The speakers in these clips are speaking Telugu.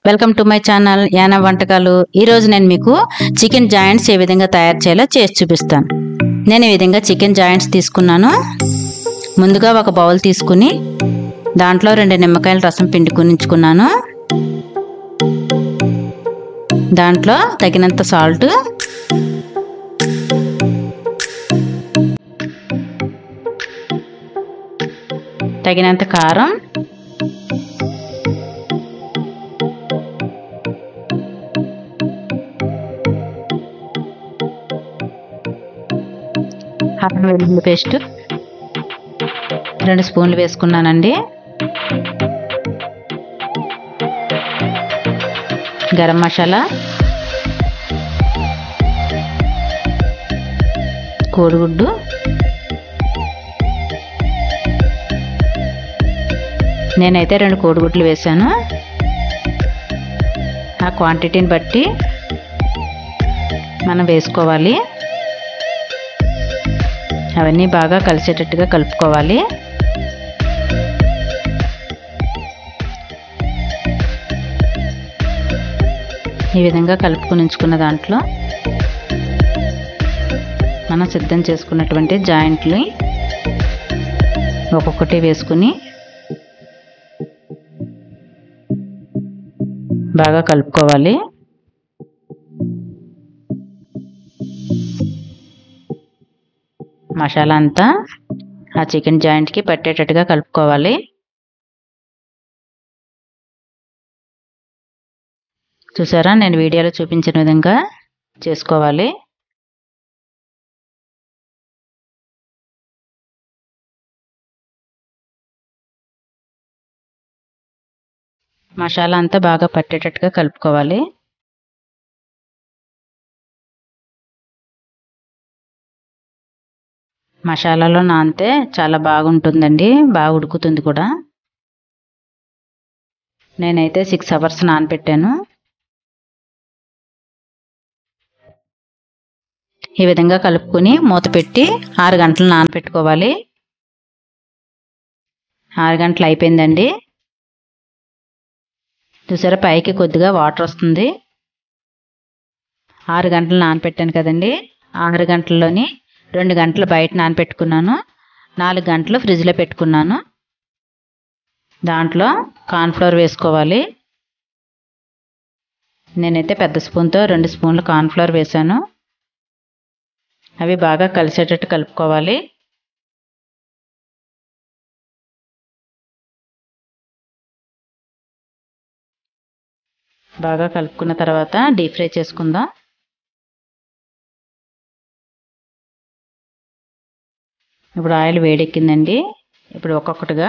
Welcome to my channel Yana వంటకాలు। ఈ రోజు నేను మీకు చికెన్ జాయింట్స్ ఏ విధంగా తయారు చేయాలో చేసి చూపిస్తాను। నేను ఈ విధంగా చికెన్ జాయింట్స్ తీసుకున్నాను। ముందుగా ఒక బౌల్ తీసుకుని దాంట్లో 2 నిమ్మకాయల రసం పిండుకొని ఉంచుకున్నాను। దాంట్లో తగినంత సాల్ట్, తగినంత కారం, అల్లం వెల్లుల్లి పేస్ట్ 2 స్పూన్లు వేసుకున్నానండి। గరం మసాలా, కోడిగుడ్డు, నేనైతే 2 కోడిగుడ్లు వేసాను। ఆ క్వాంటిటీని బట్టి మనం వేసుకోవాలి। అవన్నీ బాగా కలిసేటట్టుగా కలుపుకోవాలి। ఈ విధంగా కలుపుకొని ఉంచుకున్న దాంట్లో మనం సిద్ధం చేసుకున్నటువంటి జాయింట్లు ఒక్కొక్కటి వేసుకుని బాగా కలుపుకోవాలి। మసాలా అంతా ఆ చికెన్ జాయింట్కి పట్టేటట్టుగా కలుపుకోవాలి। చూసారా, నేను వీడియోలో చూపించిన విధంగా చేసుకోవాలి। మసాలా అంతా బాగా పట్టేటట్టుగా కలుపుకోవాలి। మసాలాలో నానితే చాలా బాగుంటుందండి, బాగా ఉడుకుతుంది కూడా। నేనైతే 6 అవర్స్ నానబెట్టాను। ఈ విధంగా కలుపుకొని మూత పెట్టి 6 గంటలు నానబెట్టుకోవాలి। 6 గంటలు అయిపోయిందండి। చూసారా, పైకి కొద్దిగా వాటర్ వస్తుంది। 6 గంటలు నానబెట్టాను కదండి। 6 గంటల్లోని 2 గంటలు బయట నానబెట్టుకున్నాను, 4 గంటలు ఫ్రిడ్జ్లో పెట్టుకున్నాను। దాంట్లో కార్న్ఫ్లోర్ వేసుకోవాలి। నేనైతే పెద్ద స్పూన్తో 2 స్పూన్లు కార్న్ఫ్లోర్ వేసాను। అవి బాగా కలిసేటట్టు కలుపుకోవాలి। బాగా కలుపుకున్న తర్వాత డీప్ ఫ్రై చేసుకుందాం। ఇప్పుడు ఆయిల్ వేడెక్కిందండి। ఇప్పుడు ఒక్కొక్కటిగా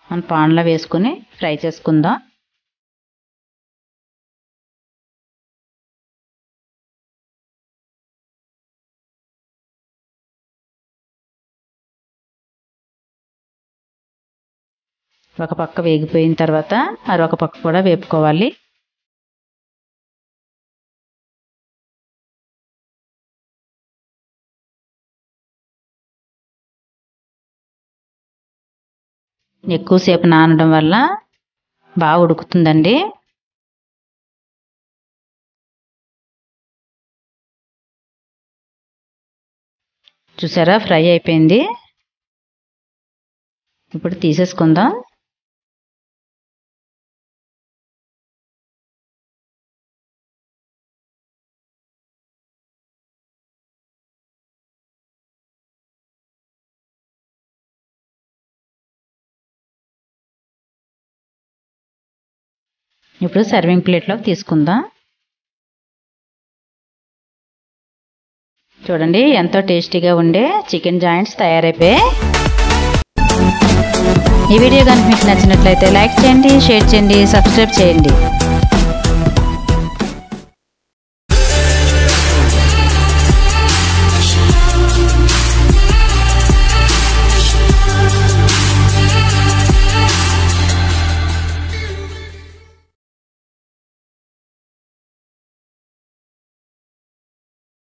మనం పాన్లో వేసుకుని ఫ్రై చేసుకుందాం। ఒక పక్క వేగిపోయిన తర్వాత మరొక పక్క కూడా వేపుకోవాలి। ఎక్కువసేపు నానడం వల్ల బాగా ఉడుకుతుందండి। చూసారా, ఫ్రై అయిపోయింది। ఇప్పుడు తీసేసుకుందాం। ఇప్పుడు సర్వింగ్ ప్లేట్లో తీసుకుందాం। చూడండి, ఎంతో టేస్టీగా ఉండే చికెన్ జాయింట్స్ తయారైపోయాయి। ఈ వీడియో కనుక మీకు నచ్చినట్లయితే లైక్ చేయండి, షేర్ చేయండి, సబ్స్క్రైబ్ చేయండి।